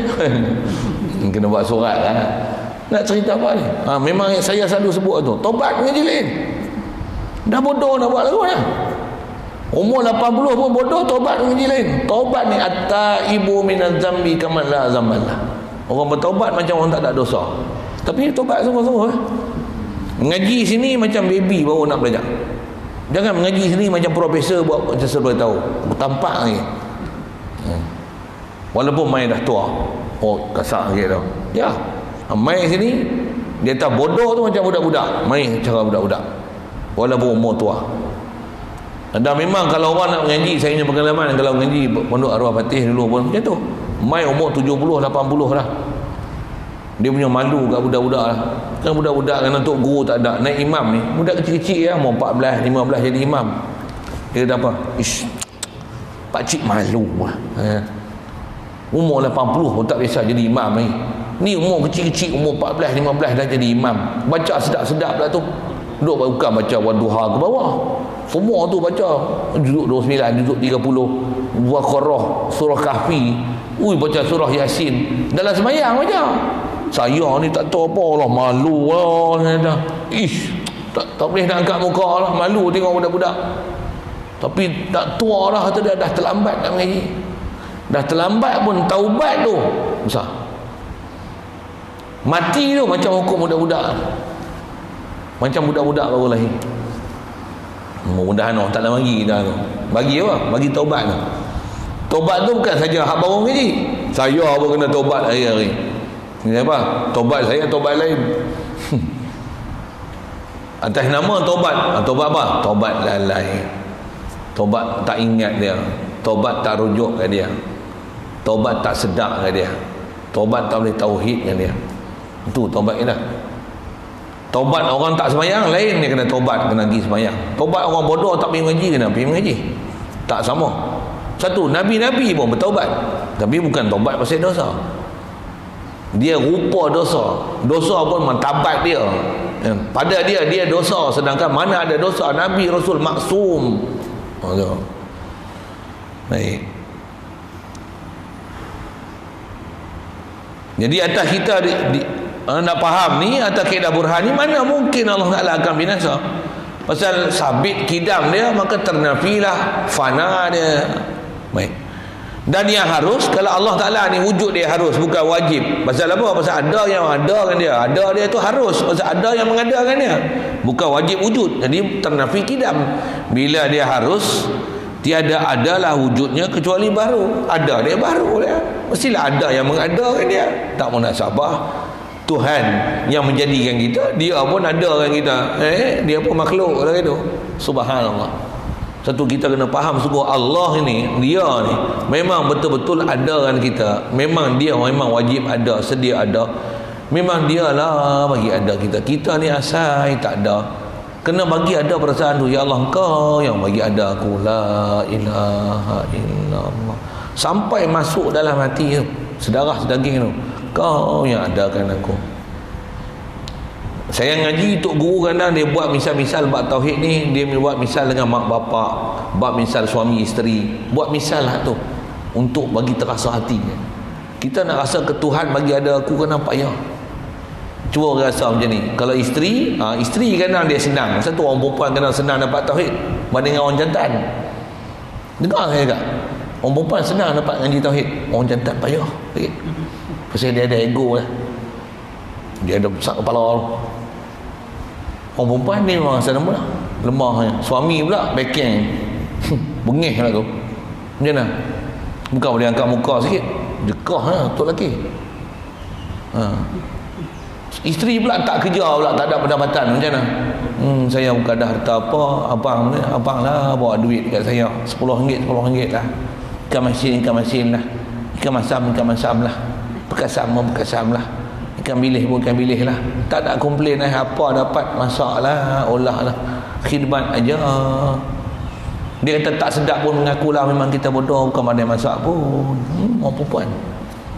Kena buat surat lah. Nak cerita apa ni? Memang saya selalu sebut tu, tobat mengaji lain. Dah bodoh nak buat lagu dah. Umur 80 pun bodoh, tobat mengaji lain. Tobat ni at-taibu minaz zambi kaman la zamballah. Orang bertobat macam orang tak ada dosa. Tapi tobat sungguh-sungguh. Mengaji sini macam baby baru nak belajar. Jangan mengaji sini macam profesor buat macam sebab tahu. Tampak ni. Walaupun main dah tua. Kasar sikit tau. Ya. Main sini dia tak bodoh tu macam budak-budak. Main cara budak-budak. Walaupun umur tua. Dan memang kalau orang nak mengaji, saya punya pengalaman kalau mengaji pondok arwah Fatih dulu pun macam tu. Main umur 70, 80 lah. Dia punya malu kat budak-budak lah. Kan budak-budak kan untuk guru tak ada. Naik imam ni, budak kecil-kecil lah, umur 14, 15 jadi imam. Dia kata apa? Pakcik malu lah. Umur 80 pun tak biasa jadi imam ni. Ni umur kecil-kecil, umur 14, 15 dah jadi imam. Baca sedap-sedap lah tu. Duduk bukan baca Wadduha ke bawah. Semua tu baca. Juzuk 29, juzuk 30. Baqarah, surah Kahfi. Baca surah Yasin. Dalam sembahyang baca. Saya ni tak tahu apa lah, malu lah. Tak boleh nak angkat muka lah, malu tengok budak-budak. Tapi tak tua lah, kata dia dah terlambat nak mengaji. Dah terlambat pun taubat tu besar. Mati tu macam hukum budak-budak. Macam budak-budak baru lahir. Mudah-mudahan Allah tak nak bagi kita tu. Bagi apa? Bagi taubat tu. Taubat tu bukan saja hak baru mengaji. Saya pun kena taubat hari-hari. Ini apa? Taubat saya, taubat lain. Atas nama taubat. Taubat apa? Taubat lalai. Taubat tak ingat dia. Taubat tak rujuk kat dia. Taubat tak sedar kat dia. Taubat tak boleh tauhid kat dia. Itu taubat kita. Taubat orang tak sembahyang lain, dia kena taubat, kena pergi sembahyang. Taubat orang bodoh tak pergi mengaji, kena pergi mengaji. Tak sama. Satu, Nabi-Nabi pun bertaubat, tapi bukan taubat pasal dosa. Dia rupa dosa. Dosa pun martabat dia. Pada dia dosa, sedangkan mana ada dosa Nabi Rasul maksum. Baik. Jadi atas kita nak faham ni, atas kaedah burhan ni, mana mungkin Allah Ta'ala akan binasa. Pasal sabit kidam dia, maka ternafilah fana dia. Baik. Dan yang harus, kalau Allah Ta'ala ni wujud dia harus, bukan wajib. Pasal apa? Pasal ada yang adakan dia. Ada dia tu harus. Pasal ada yang mengadakan dia. Bukan wajib wujud. Jadi ternafi kidam. Bila dia harus, Tiada adalah wujudnya kecuali baru. Ada dia baru dia. Mestilah ada yang mengadakan dia. Tak munasabah. Tuhan yang menjadikan kita, dia pun adakan kita. Dia pun makhluk lah itu. Subhanallah. Satu kita kena faham sungguh Allah ni, dia ni memang betul-betul adakan kita. Memang dia memang wajib ada, sedia ada. Memang dialah bagi ada kita. Kita ni asal tak ada. Kena bagi ada perasaan tu, ya Allah Engkau yang bagi ada aku, la ilaha illallah, sampai masuk dalam hati tu, sedarah sedaging tu, Kau yang adakan aku. Saya ngaji tok guru kadang dia buat misal-misal bab tauhid ni, dia buat misal dengan mak bapak, bab misal suami isteri, buat misal lah tu untuk bagi terasa hati. Kita nak rasa ke Tuhan bagi ada aku kena payah. Cuba rasa macam ni. Kalau isteri, isteri kadang dia senang. Satu orang perempuan kadang senang dapat tauhid banding orang jantan. Dengar saya tak? Orang perempuan senang dapat ngaji tauhid, orang jantan payah sikit. Pasal dia ada ego lah. Dia ada besar kepala. Orang perempuan ni memang rasa lemah. Suami pula backing. Bengih lah tu. Macam mana? Bukan boleh angkat muka sikit. Dekah lah tu lelaki. Isteri pula tak kerja pula, tak ada pendapatan. Macam mana? Saya bukan ada harta apa. Abang lah bawa duit kat saya RM10 lah. Ikan masin lah. Ikan masam lah. Bekasam lah. Ikan bilih pun ikan bilih lah. Tak ada komplain lah. Apa dapat masak lah, olah lah, khidmat aja. Dia kata tak sedap pun mengaku lah memang kita bodoh, bukan pandai masak pun. Orang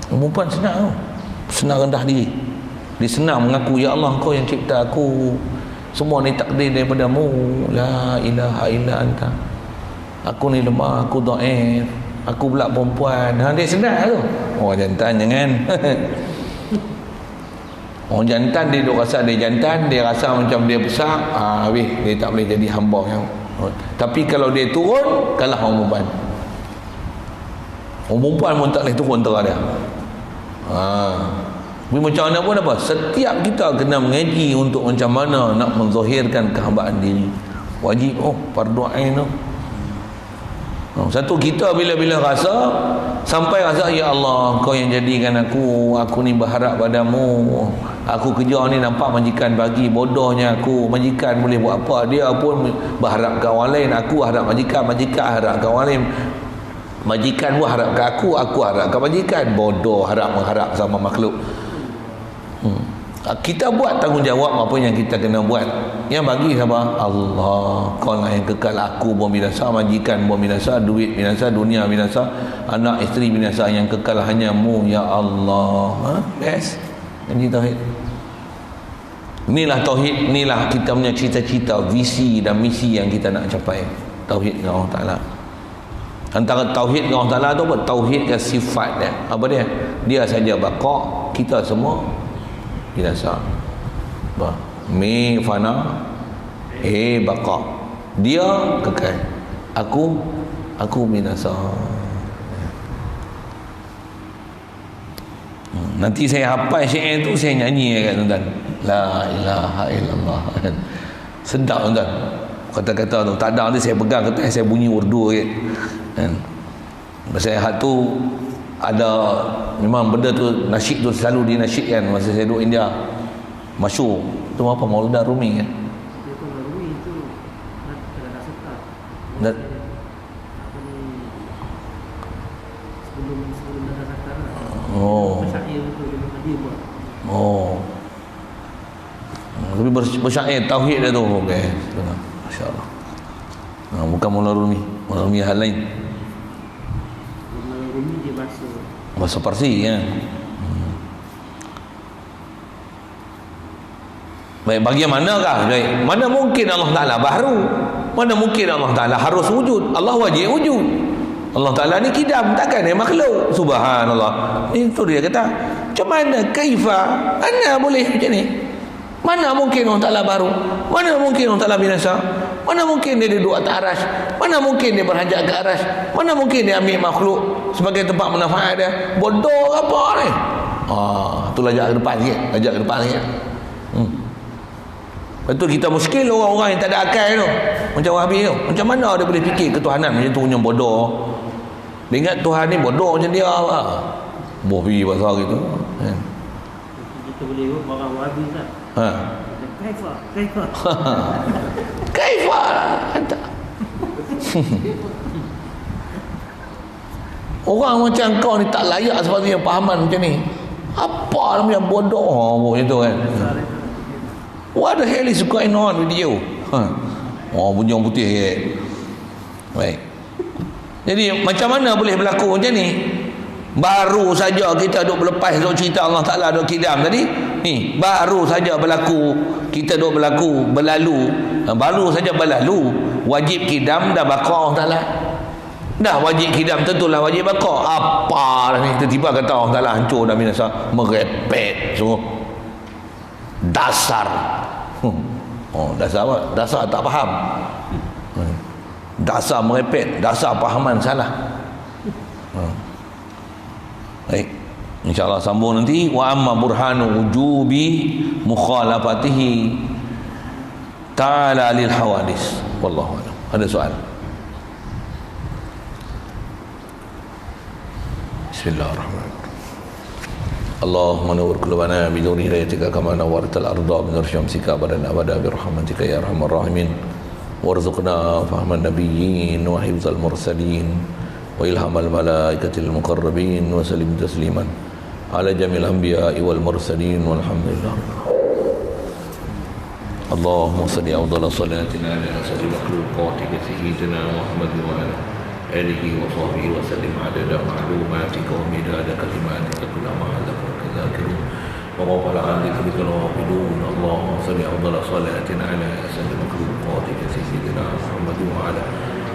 perempuan senang tau. Senang rendah diri. Dia senang mengaku, ya Allah Kau yang cipta aku, semua ni takdir daripadamu, la ilaha illa anta, aku ni lemah, aku dhaif, aku pula perempuan. Dia senang tu. Orang jantan jangan. Orang jantan dia duk rasa dia jantan, dia rasa macam dia besar, habis dia tak boleh jadi hamba yang. Tapi kalau dia turun, kalah orang perempuan. Orang perempuan pun tak boleh turun terah dia. Tapi macam mana pun apa, setiap kita kena mengaji untuk macam mana nak menzahirkan kehambaan diri. Wajib, fardu ain tu. Satu kita bila-bila rasa, sampai rasa, ya Allah Kau yang jadikan aku ni berharap padamu. Aku kerja ni nampak majikan bagi, bodohnya aku. Majikan boleh buat apa, dia pun berharap ke orang lain. Aku harap majikan harap ke orang lain. Majikan pun harap ke aku harap ke majikan. Bodoh harap-mengharap sama makhluk. Kita buat tanggungjawab apa yang kita kena buat. Yang bagi siapa? Allah. Kau lah yang kekal. Aku pun binasa, majikan pun binasa, duit binasa, dunia binasa, anak isteri binasa. Yang kekal hanya-Mu ya Allah. Best. Ini tauhid. Inilah tauhid. Inilah kita punya cita-cita, visi dan misi yang kita nak capai. Tauhid dengan Allah Ta'ala. Antara tauhid dengan Allah Ta'ala tu apa? Tauhid ke sifat dia. Apa dia? Dia saja baqa, kita semua binasa. Mi fana, baqa. Dia kekal. Aku binasa. Nanti saya hafal syair tu, saya nyanyi kat tuan-tuan. La ilaha illallah. Sedap tuan-tuan. Kata-kata tu tak ada, nanti saya pegang kata saya bunyi urdu sikit. Pasal hal tu ada, memang benda tu, nasyid tu selalu dinasyidkan masa saya duduk India. Masyhur. Tu apa? Maulana Rumi kan? Rumi itu nak sekat. Sebelum dah sekat. Bersyair tu dia buat. Tapi bersyair tauhid dia tu. Okey. Masya-Allah. Bukan Maulana Rumi. Maulana Rumi hal lain. Rumi dia bahasa Parsi ya. Baik, bagaimanakah? Baik, mana mungkin Allah Ta'ala baharu? Mana mungkin Allah Ta'ala harus wujud? Allah wajib wujud. Allah Ta'ala ni kidam, takkan dia makhluk. Subhanallah. Itu dia kata, macam mana kaifa? Mana boleh macam ni? Mana mungkin Allah Ta'ala baru? Mana mungkin Allah Ta'ala binasa? Mana mungkin dia duduk atas aras? Mana mungkin dia berhajat ke aras? Mana mungkin dia ambil makhluk sebagai tempat manfaat dia? Bodoh apa ni? Tu lajak ke depan sikit. Lepas tu kita muskil orang-orang yang tak ada akal tu. Macam Wahabi tu. Macam mana dia boleh fikir ketuhanan macam tu punya bodoh. Dia ingat Tuhan ni bodoh macam dia lah. Bohbi pasal gitu. Kita boleh buat orang Wahabi tak? Ha. Kaifa. Kaifa. Orang macam kau ni tak layak sepatutnya pahaman macam ni. Apa namanya bodoh macam tu kan. What the hell is going on with you? Oh, bunyi orang putih ke? Baik. Jadi macam mana boleh berlaku macam ni? Baru saja kita duk berlepas duk cerita Allah Ta'ala duk kidam tadi. Ni, baru saja berlaku, kita duk berlalu. Baru saja berlalu. Wajib kidam dah baqa Allah Ta'ala. Dah wajib kidam tentulah wajib baqa. Apa dah ni? Tiba-tiba kata Allah Ta'ala hancur dah binasa. Merepek sungguh. Dasar. Oh, dasar apa? Dasar tak faham. Dasar merepek, dasar pahaman salah. Baik, insyaallah sambung nanti. Wa amma burhanu wujubi mukhalafatihi ta'ala lil hawadis. Wallahu a'lam. Ada soal? Bismillahirrahmanirrahim. Allahumma nawwir qulubana bi nuri hidayatika kama nawwartal arda bi nur syamsika badana abada bi rahmatika ya arhamar rahimin. Warzuqna fahman nabiyyin wa hifzal mursalin wa ilhamal malaikatil muqarrabin wa salim tasliman ala jamil anbiya'i wal mursalin walhamdulillah. Allahumma salli afdala salatina ala sayyidil makhluqatika sayyidina Muhammad wa ala alihi wa sahbihi wa sallim adada ma'lumatika wa midada kalimatika kullama halaka kadzakirin wa ghafala an dhikrika al-ghafilun. Allahumma salli afdala salatina ala sayyidil makhluqatika sayyidina Muhammad wa ala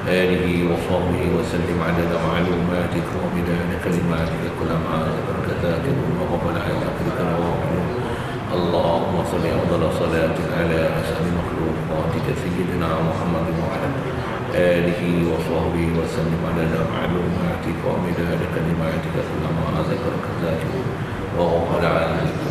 alihi wa sahbihi wa sallim adada ma'lumatika wa midada kalimatika kullama halaka kadzakirin wa ghafala an dhikrika al-ghafilun. Allahumma salli afdala salatina ala sayyidil makhluqatika sayyidina Muhammad wa ala آله وصحبه وسلم على معلوماتك ومداد كلماتك كلما ذكرك ذاته وغفل عنك